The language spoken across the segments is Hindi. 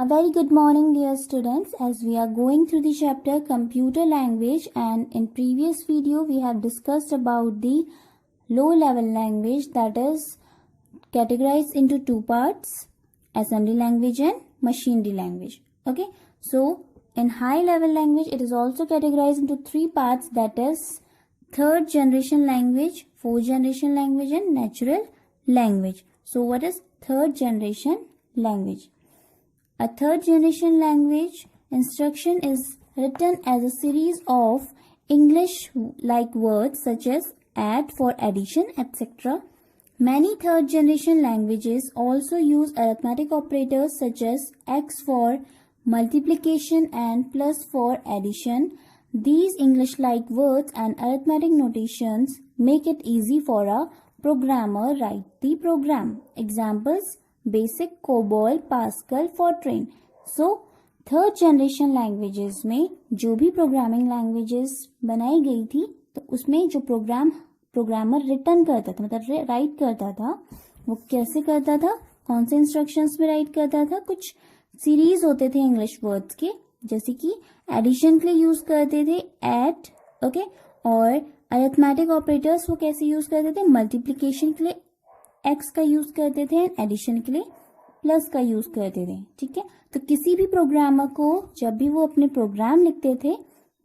A very good morning, dear students, as we are going through the chapter computer language, and in previous video we have discussed about the low level language that is categorized into two parts, assembly language and machinery language. Okay, so in high level language it is also categorized into three parts, that is third generation language, fourth generation language and natural language. So what is third generation language? A third generation language instruction is written as a series of English-like words such as add for addition, etc. Many third generation languages also use arithmetic operators such as x for multiplication and plus for addition. These English-like words and arithmetic notations make it easy for a programmer write the program. Examples: basic, COBOL, pascal, Fortran. So third generation languages में जो भी प्रोग्रामिंग लैंग्वेजेस बनाई गई थी तो उसमें जो प्रोग्रामर रिटर्न करता था, मतलब राइट करता था, वो कैसे करता था, कौन से इंस्ट्रक्शंस में राइट करता था. कुछ सीरीज होते थे इंग्लिश वर्ड्स के, जैसे कि एडिशन के लिए यूज करते थे एट, ओके, और अरिथमेटिक ऑपरेटर्स वो कैसे यूज करते थे, मल्टीप्लीकेशन के लिए एक्स का यूज करते थे, एडिशन के लिए प्लस का यूज करते थे. ठीक है, तो किसी भी प्रोग्रामर को जब भी वो अपने प्रोग्राम लिखते थे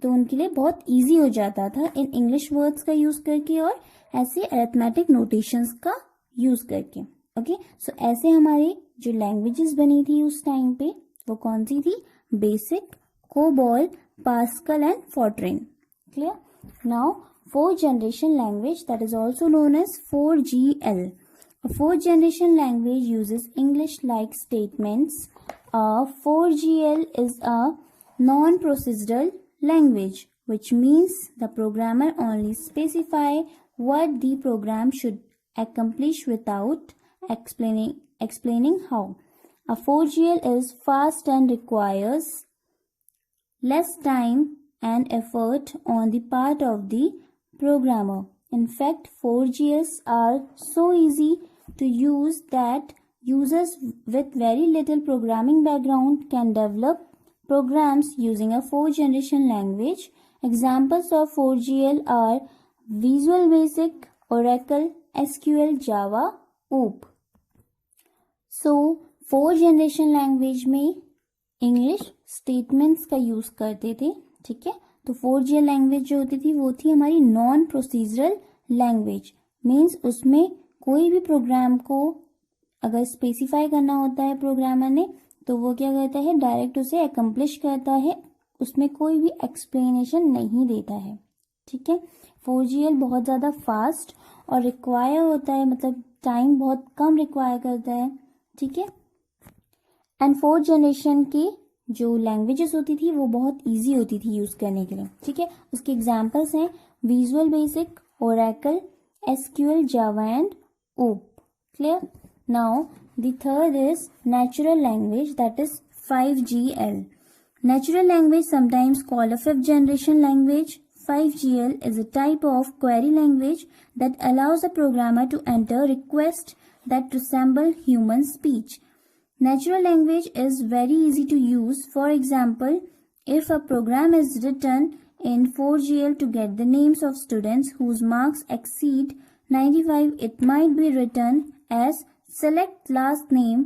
तो उनके लिए बहुत इजी हो जाता था इन इंग्लिश वर्ड्स का यूज करके और ऐसे अरिथमेटिक नोटेशंस का यूज करके. ओके, सो ऐसे हमारे जो लैंग्वेजेस बनी थी उस टाइम पे वो कौन सी थी, basic, COBOL, Pascal and Fortran. Clear. Now fourth generation language, that is also known as 4GL. A fourth generation language uses English-like statements. A 4GL is a non-procedural language, which means the programmer only specify what the program should accomplish without explaining how. A 4GL is fast and requires less time and effort on the part of the programmer. In fact, 4GLs are so easy to use that users with very little programming background can develop programs using a fourth generation language. Examples of 4GL are Visual Basic, Oracle, SQL, Java, OOP. So, fourth generation language में English statements का यूज करते थे. ठीक है, तो 4GL लैंग्वेज जो होती थी वो थी हमारी नॉन प्रोसीजरल लैंग्वेज. मीन्स उसमें कोई भी प्रोग्राम को अगर स्पेसिफाई करना होता है प्रोग्रामर ने तो वो क्या करता है, डायरेक्ट उसे अकम्प्लिश करता है, उसमें कोई भी एक्सप्लेनेशन नहीं देता है. ठीक है, 4GL बहुत ज़्यादा फास्ट और रिक्वायर होता है, मतलब टाइम बहुत कम रिक्वायर करता है. ठीक है, एंड फोर्थ जनरेशन की जो लैंग्वेजेस होती थी वो बहुत इजी होती थी यूज करने के लिए. ठीक है, उसके एग्जांपल्स हैं visual basic, Oracle, SQL, Java and OOP. Clear? Now the third is natural language, that is 5GL. Natural language, sometimes called a fifth generation language. 5GL is a type of query language that allows a programmer to enter requests that resemble human speech. Natural language is very easy to use. For example, if a program is written in 4GL to get the names of students whose marks exceed 95, it might be written as select last name,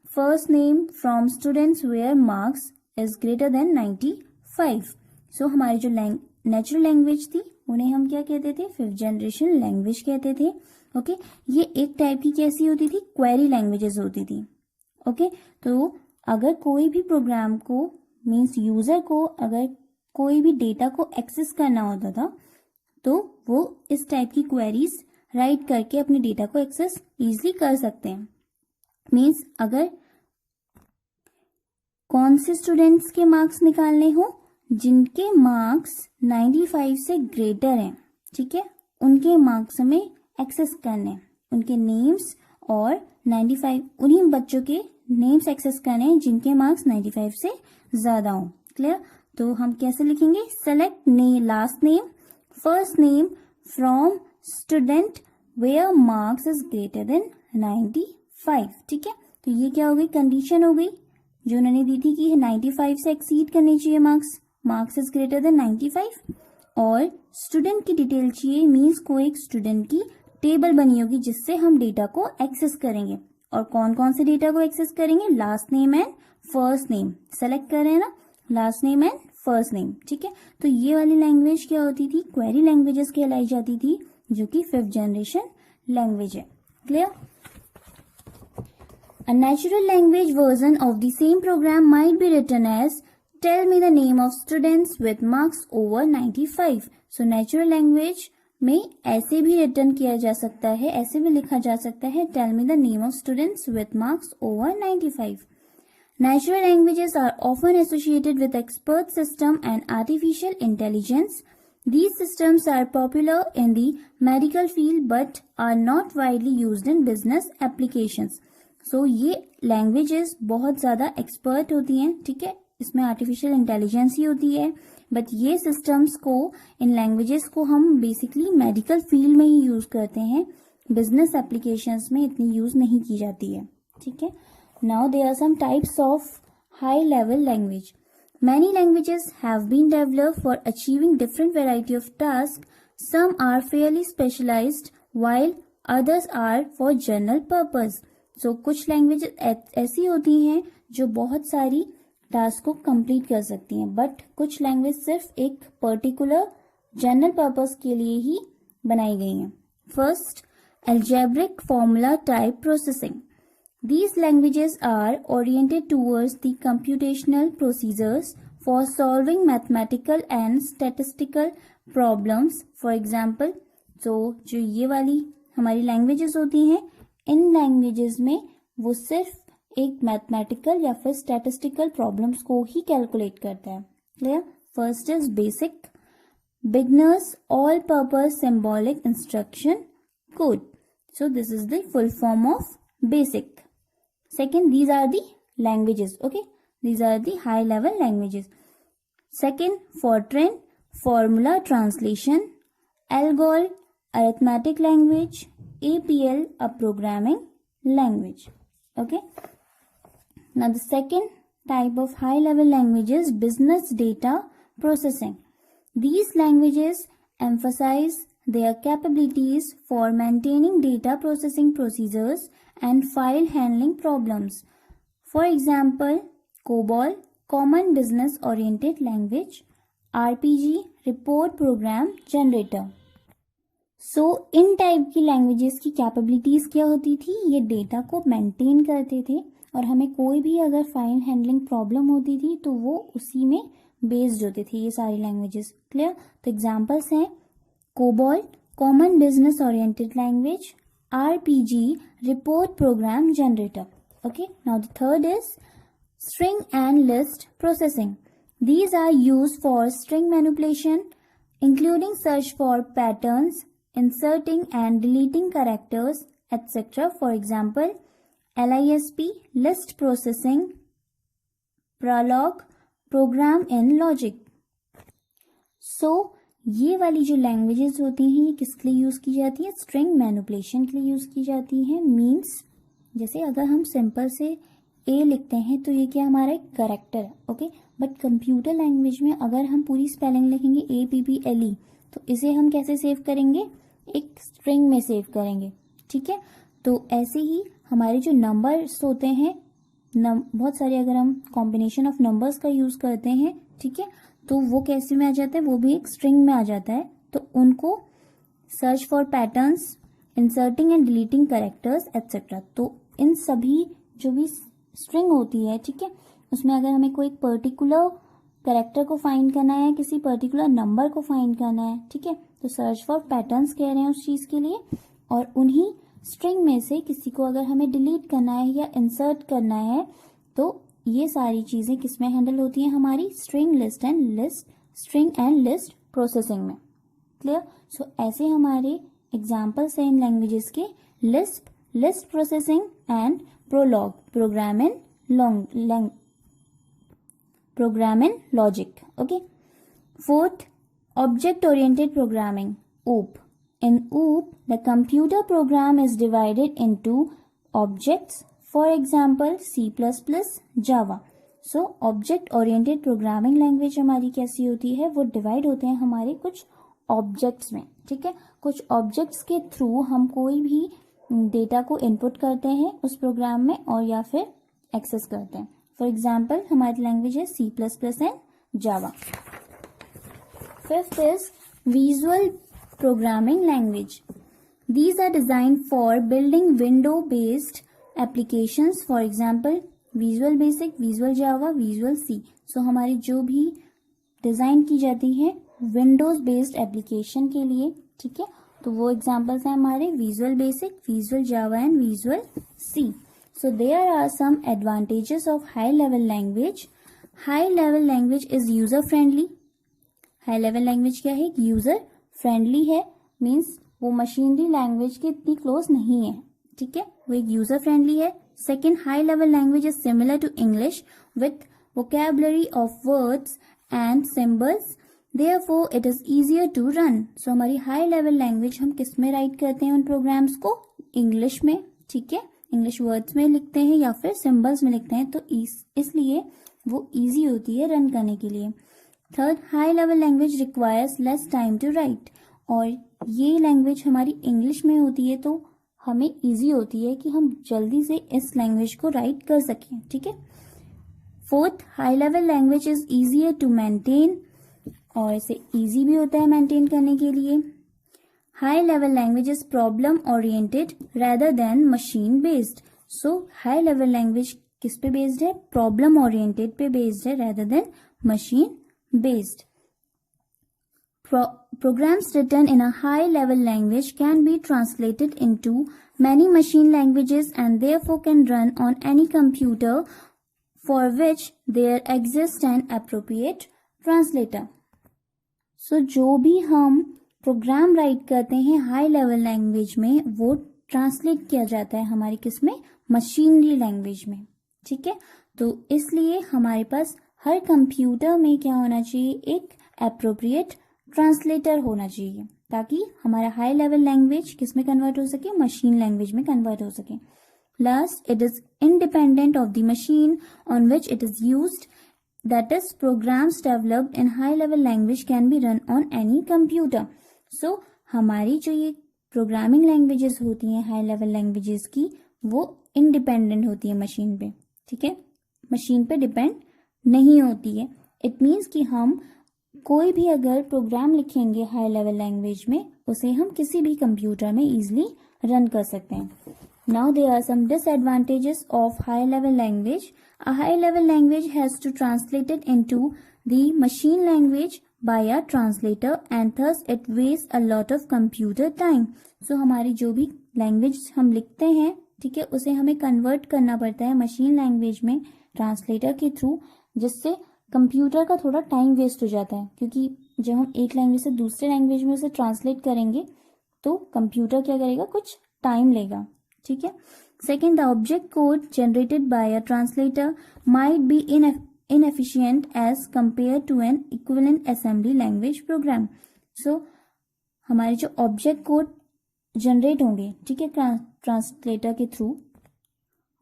first name from students where marks is greater than 95. So हमारी जो नेचुरल लैंग्वेज थी उन्हें हम क्या कहते थे, फिफ्थ जनरेशन लैंग्वेज कहते थे. ओके, ये एक टाइप की कैसी होती थी, क्वेरी लैंग्वेजेस होती थी. ओके, तो अगर कोई भी प्रोग्राम को मीन्स यूजर को अगर कोई भी डेटा को एक्सेस करना होता था तो वो इस टाइप की क्वेरीज राइट करके अपने डेटा को एक्सेस इजीली कर सकते हैं. मीन्स अगर कौन से स्टूडेंट्स के मार्क्स निकालने हो, जिनके मार्क्स 95 से ग्रेटर हैं, ठीक है, उनके मार्क्स हमें एक्सेस करने, उनके नेम्स और 95 उन्हीं बच्चों के नेम्स एक्सेस करने जिनके मार्क्स 95 से ज्यादा हो. क्लियर. तो हम कैसे लिखेंगे, select last name, first name from student where marks is greater than 95. ठीक है, तो ये क्या हो गई, कंडीशन हो गई. जो उन्होंने दी थी कि 95 से एक्सीड करने चाहिए मार्क्स इज ग्रेटर देन 95, और स्टूडेंट की डिटेल चाहिए, मीन्स कोई एक स्टूडेंट की टेबल बनी होगी जिससे हम डेटा को एक्सेस करेंगे। और कौन कौन से डेटा को एक्सेस करेंगे? Last name and first name select कर रहे हैं ना, last name and first name, ठीक है। तो ये वाली लैंग्वेज क्या होती थी? क्वेरी लैंग्वेजेस कहलाई जाती थी, जो कि 5th जनरेशन लैंग्वेज है। Clear? A natural language version of the same program might be written as tell me the name of students with marks over 95. So natural language में ऐसे भी रिटर्न किया जा सकता है, ऐसे भी लिखा जा सकता है tell me the name of students with marks over 95. Natural languages are often associated with expert system and artificial intelligence. These systems are popular in the medical field but are not widely used in business applications. So ये लैंग्वेजेस बहुत ज़्यादा एक्सपर्ट होती हैं, ठीक है, इसमें आर्टिफिशियल इंटेलिजेंस ही होती है, बट ये सिस्टम्स को, इन लैंग्वेजेस को हम बेसिकली मेडिकल फील्ड में ही यूज करते हैं, बिजनेस एप्लीकेशंस में इतनी यूज नहीं की जाती है, ठीक है। Now there are some types of high level language. Many languages have been developed for achieving different variety of tasks. Some are fairly specialized while others are for general purpose. So कुछ लैंग्वेजेस ऐसी होती हैं जो बहुत सारी टास्क को कंप्लीट कर सकती हैं, बट कुछ लैंग्वेज सिर्फ एक पर्टिकुलर जनरल पर्पस के लिए ही बनाई गई हैं. First, algebraic formula type processing. These languages are oriented towards the computational procedures for solving mathematical and statistical problems. For example, तो जो ये वाली हमारी लैंग्वेजेस होती हैं, इन लैंग्वेजेस में वो सिर्फ एक मैथमेटिकल या फिर स्टैटिस्टिकल प्रॉब्लम्स को ही कैलकुलेट करता है. Clear? First is basic, beginners all purpose symbolic instruction code. So this is the full form of basic. Second, these are the languages. Okay, these are the high level languages. Second, Fortran, formula translation. Algol, arithmetic language. APL, a programming language. Okay, now the second type of high level language is business data processing. These languages emphasize their capabilities for maintaining data processing procedures and file handling problems. For example, COBOL, Common Business Oriented Language, RPG, Report Program Generator. So, in type की लैंग्वेजेस की कैपेबिलिटीज क्या होती थी? ये डेटा को मेंटेन करते थे और हमें कोई भी अगर फाइल हैंडलिंग प्रॉब्लम होती थी तो वो उसी में बेस्ड होते थे ये सारी लैंग्वेजेस. क्लियर? तो एग्जांपल्स हैं COBOL, Common Business Oriented Language, RPG, Report Program Generator. Okay, now the third is string and list processing. These are used for string manipulation, including search for patterns, inserting and deleting characters, etc. For example, LISP, list processing, Prolog, program in logic. So, ये वाली जो लैंग्वेजेस होती हैं ये किसके लिए यूज़ की जाती है? स्ट्रिंग मैनिपुलेशन के लिए यूज़ की जाती है. मीन्स जैसे अगर हम सिंपल से ए लिखते हैं तो ये क्या हमारा एक करेक्टर है. ओके, बट कंप्यूटर लैंग्वेज में अगर हम पूरी स्पेलिंग लिखेंगे APPLE तो इसे हम कैसे सेव करेंगे? एक स्ट्रिंग में सेव करेंगे. ठीक है, तो ऐसे ही हमारे जो नंबर्स होते हैं, बहुत सारे अगर हम कॉम्बिनेशन ऑफ नंबर्स का यूज़ करते हैं, ठीक है, तो वो कैसे में आ जाता है? वो भी एक स्ट्रिंग में आ जाता है. तो उनको search for patterns, inserting and deleting characters etcetera. तो इन सभी जो भी स्ट्रिंग होती है, ठीक है, उसमें अगर हमें कोई पर्टिकुलर कैरेक्टर को फाइंड करना है, किसी पर्टिकुलर नंबर को फाइंड करना है, ठीक है, तो सर्च फॉर पैटर्न्स कह रहे हैं उस चीज़ के लिए. और उन्हीं स्ट्रिंग में से किसी को अगर हमें डिलीट करना है या इंसर्ट करना है तो ये सारी चीजें किसमें हैंडल होती हैं? हमारी स्ट्रिंग एंड लिस्ट प्रोसेसिंग में. क्लियर? सो ऐसे हमारे एग्जांपल्स हैं इन लैंग्वेजेस के: Lisp, list processing and Prolog, program in logic. Okay. Fourth, object oriented programming, OOP. In OOP, the computer program is divided into objects. For example, C++, Java. So object oriented programming language हमारी कैसी होती है, वो डिवाइड होते हैं हमारे कुछ ऑब्जेक्ट्स में, ठीक है। कुछ ऑब्जेक्ट्स के थ्रू हम कोई भी डेटा को इनपुट करते हैं उस प्रोग्राम में और या फिर एक्सेस करते हैं। फॉर एग्जाम्पल हमारी लैंग्वेज है C++ and Java. Fifth is visual programming language. These are designed for building window-based applications. For example, Visual Basic, Visual Java, Visual C. So हमारी जो भी डिज़ाइन की जाती है विंडोज बेस्ड एप्लीकेशन के लिए, ठीक है, तो वो एग्जांपल्स हैं हमारे Visual Basic, Visual Java and Visual C. So there are some advantages of high level language. High level language is user friendly. High level language क्या है, यूजर फ्रेंडली है, मीन्स वो मशीनरी लैंग्वेज के इतनी क्लोज नहीं है, ठीक है, वो एक यूजर फ्रेंडली है। Second, high level language is similar to English with vocabulary of words and symbols, therefore it is easier to run. So हमारी हाई लेवल लैंग्वेज हम किस में राइट करते हैं उन प्रोग्राम्स को, इंग्लिश में, ठीक है, इंग्लिश वर्ड्स में लिखते हैं या फिर सिंबल्स में लिखते हैं, तो इसलिए वो इजी होती है रन करने के लिए। Third, high level language requires less time to write, और ये लैंग्वेज हमारी इंग्लिश में होती है तो हमें इजी होती है कि हम जल्दी से इस लैंग्वेज को राइट कर सकें, ठीक है। Fourth, high level language is easier to maintain, और इसे इजी भी होता है मेंटेन करने के लिए। High level language is problem oriented rather than machine based. So high level language किस पे बेस्ड है, प्रॉब्लम ओरिएंटेड पे बेस्ड है rather than machine based. Programs written in a high-level language can be translated into many machine languages and therefore can run on any computer for which there exists an appropriate translator. So जो भी हम प्रोग्राम राइट करते हैं हाई लेवल लैंग्वेज में वो ट्रांसलेट किया जाता है हमारी किस में, मशीनरी लैंग्वेज में, ठीक है। तो इसलिए हमारे पास हर कंप्यूटर में क्या होना चाहिए, एक एप्रोप्रिएट ट्रांसलेटर होना चाहिए ताकि हमारा हाई लेवल लैंग्वेज किस में कन्वर्ट हो सके, मशीन लैंग्वेज में कन्वर्ट हो सके। Plus it is independent of the machine on which it is used, that is programs developed in high level language can be run on any computer. So हमारी जो ये प्रोग्रामिंग लैंग्वेजेस होती हैं हाई लेवल लैंग्वेजेस की, वो इंडिपेंडेंट होती है मशीन पे, ठीक है, मशीन पे डिपेंड नहीं होती है। इट मीन्स कि हम कोई भी अगर प्रोग्राम लिखेंगे हाई लेवल लैंग्वेज में उसे हम किसी भी कंप्यूटर में इजीली रन कर सकते हैं। Now there are some disadvantages of high level language. A high level language has to translate it into the machine language by a translator and thus it waste a lot of computer time. So हमारी जो भी लैंग्वेज हम लिखते हैं, ठीक है, उसे हमें कन्वर्ट करना पड़ता है मशीन लैंग्वेज में ट्रांसलेटर के थ्रू, जिससे कंप्यूटर का थोड़ा टाइम वेस्ट हो जाता है, क्योंकि जब हम एक लैंग्वेज से दूसरे लैंग्वेज में उसे ट्रांसलेट करेंगे तो कंप्यूटर क्या करेगा, कुछ टाइम लेगा, ठीक है। Second, the object code generated by a translator might be inefficient as compare to an equivalent assembly language program. So हमारे जो ऑब्जेक्ट कोड जनरेट होंगे, ठीक है, ट्रांसलेटर के थ्रू,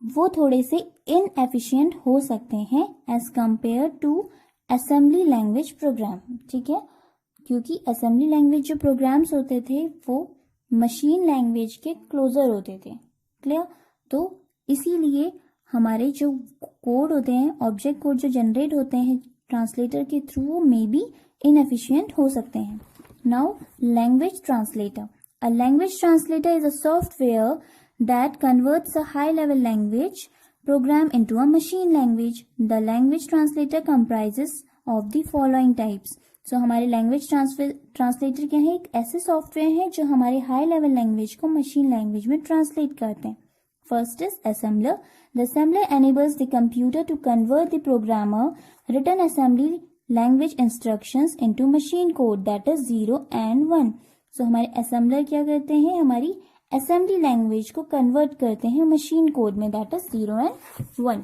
वो थोड़े से इनएफिशिएंट हो सकते हैं as compare to assembly language program, ठीक है, क्योंकि असेंबली लैंग्वेज जो प्रोग्राम्स होते थे वो मशीन लैंग्वेज के क्लोजर होते थे, क्लियर। तो इसीलिए हमारे जो कोड होते हैं, ऑब्जेक्ट कोड जो जनरेट होते हैं ट्रांसलेटर के थ्रू, वो मे बी इनएफिशिएंट हो सकते हैं। Now language translator. A language translator is a software that converts a high-level language program into a machine language. The language translator comprises of the following types. So हमारे language translator क्या है, एक ऐसे सॉफ्टवेयर है जो हमारे हाई लेवल लैंग्वेज को मशीन लैंग्वेज में ट्रांसलेट करते हैं। First is assembler. The assembler enables the computer to convert the programmer written assembly language instructions into machine code, that is 0 and 1. So हमारे assembler क्या करते हैं, हमारी असेंबली लैंग्वेज को कन्वर्ट करते हैं मशीन कोड में, that is 0 and 1.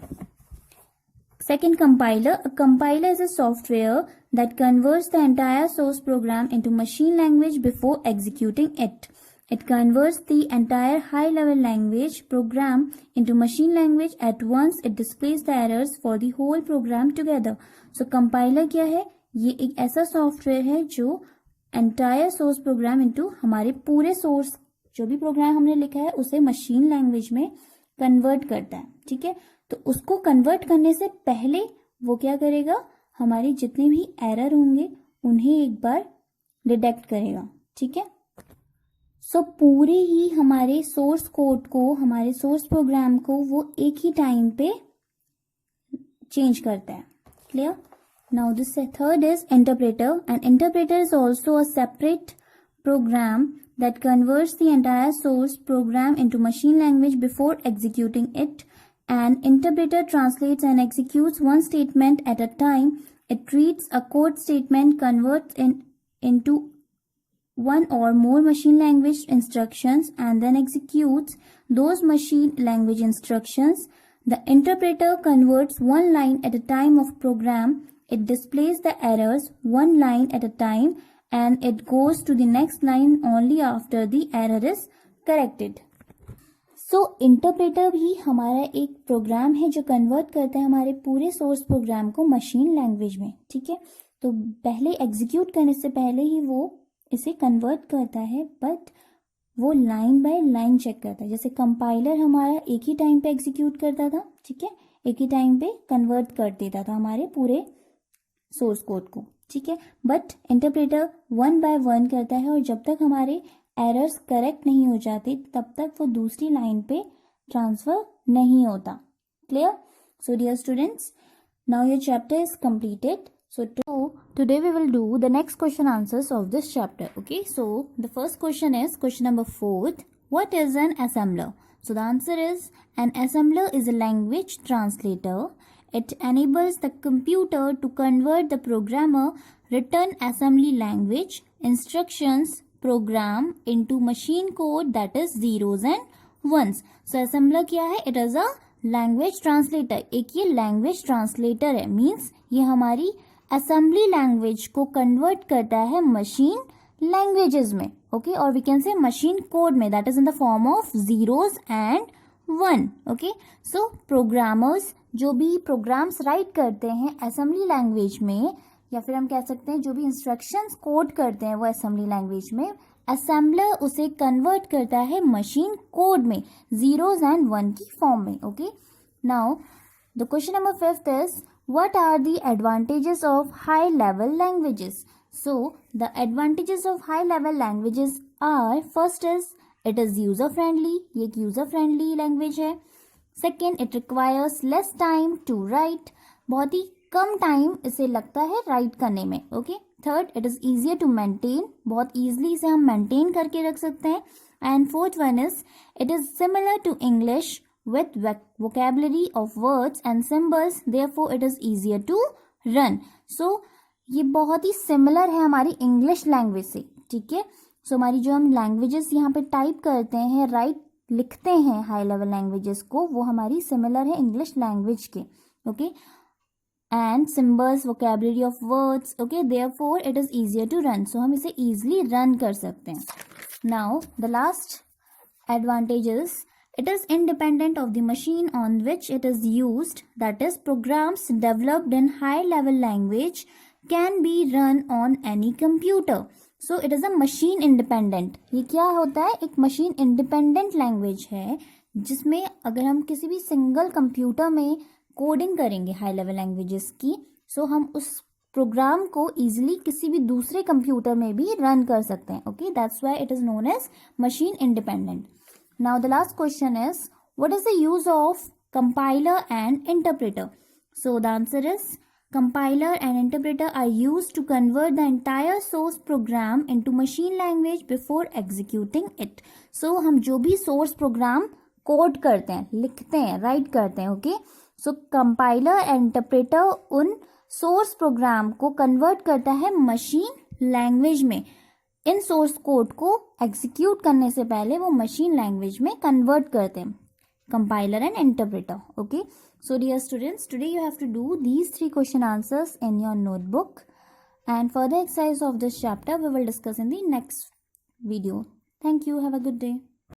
Second, compiler. A compiler is a software that converts the entire source program into machine language before executing it. It converts the entire high-level language program into machine language at once. It displays the errors for the whole program together. So compiler क्या है? ये एक ऐसा सॉफ्टवेयर है जो entire source program into हमारे पूरे source जो भी प्रोग्राम हमने लिखा है उसे मशीन लैंग्वेज में कन्वर्ट करता है. ठीक है, तो उसको कन्वर्ट करने से पहले वो क्या करेगा? हमारे जितने भी एरर होंगे उन्हें एक बार डिटेक्ट करेगा. ठीक है, सो पूरे ही हमारे सोर्स कोड को, हमारे सोर्स प्रोग्राम को वो एक ही टाइम पे चेंज करता है. Clear? Now this third is interpreter. And interpreter is also a separate program that converts the entire source program into machine language before executing it. An interpreter translates and executes one statement at a time. It reads a code statement, converts into one or more machine language instructions, and then executes those machine language instructions. The interpreter converts one line at a time of program. It displays the errors one line at a time, and it goes to the next line only after the error is corrected. So interpreter भी हमारा एक प्रोग्राम है जो कन्वर्ट करता है हमारे पूरे सोर्स प्रोग्राम को मशीन लैंग्वेज में. ठीक है, तो पहले एग्जीक्यूट करने से पहले ही वो इसे कन्वर्ट करता है, बट वो लाइन बाय लाइन चेक करता है. जैसे कंपाइलर हमारा एक ही टाइम पे एग्जीक्यूट करता था, ठीक है, एक ही टाइम पे कन्वर्ट कर देता था हमारे पूरे सोर्स कोड को. ठीक है, but interpreter one by one करता है और जब तक हमारे एरर्स करेक्ट नहीं हो जाते तब तक वो दूसरी लाइन पे ट्रांसफर नहीं होता. Clear? So dear students, now your chapter is completed. So today we will do the next question answers of this chapter. Okay, so the first question is question number 4. What is an assembler? So the answer is an assembler is a language translator. It enables the computer to convert the programmer written assembly language instructions program into machine code that is zeros and ones. So assembler क्या है? It is a language translator. एक ये language translator है, means ये हमारी असेंबली लैंग्वेज को कन्वर्ट करता है मशीन लैंग्वेजेस में. ओके, और we can say machine code में, that is in the form of zeros and one. Okay, so programmers जो भी प्रोग्राम्स राइट करते हैं असेंबली लैंग्वेज में, या फिर हम कह सकते हैं जो भी इंस्ट्रक्शंस कोड करते हैं वो असेंबली लैंग्वेज में, असेंबलर उसे कन्वर्ट करता है मशीन कोड में जीरोस एंड वन की फॉर्म में. Okay, now the question number 5 is what are the advantages of high level languages? So the advantages of high level languages are, first is it is user friendly. ये एक user friendly language है. Second, it requires less time to write. बहुत ही कम टाइम इसे लगता है राइट करने में. Okay, third, it is easier to maintain. बहुत easily इसे हम maintain करके रख सकते हैं. And fourth one is it is similar to English with vocabulary of words and symbols, therefore it is easier to run. So ये बहुत ही सिमिलर है हमारी इंग्लिश लैंग्वेज से. ठीक है, सो हमारी जो हम लैंग्वेजेस यहाँ पे टाइप करते हैं, राइट लिखते हैं हाई लेवल लैंग्वेजेस को, वो हमारी सिमिलर है इंग्लिश लैंग्वेज के. Okay, and symbols, vocabulary of words. Okay, therefore it is easier to run. So हम इसे इजिली रन कर सकते हैं. Now the last advantages, it is independent of the machine on which it is used, that is programs developed in high level language can be run on any computer. So it is a machine independent. ये क्या होता है? एक machine independent language है जिसमें अगर हम किसी भी सिंगल कंप्यूटर में कोडिंग करेंगे हाई लेवल लैंग्वेजेस की, सो हम उस प्रोग्राम को इजीली किसी भी दूसरे कंप्यूटर में भी रन कर सकते हैं. Okay, that's why it is known as machine independent. Now the last question is, what is the use of compiler and interpreter? So the answer is compiler and interpreter are used to convert the entire source program into machine language before executing it. So हम जो भी source program कोड करते हैं, लिखते हैं, राइट करते हैं. Okay, so compiler and interpreter उन सोर्स प्रोग्राम को कन्वर्ट करता है मशीन लैंग्वेज में. इन सोर्स कोड को एग्जीक्यूट करने से पहले वो मशीन लैंग्वेज में कन्वर्ट करते हैं, compiler and interpreter. Okay, so dear students, today you have to do these 3 question answers in your notebook, and further exercise of this chapter we will discuss in the next video. Thank you. Have a good day.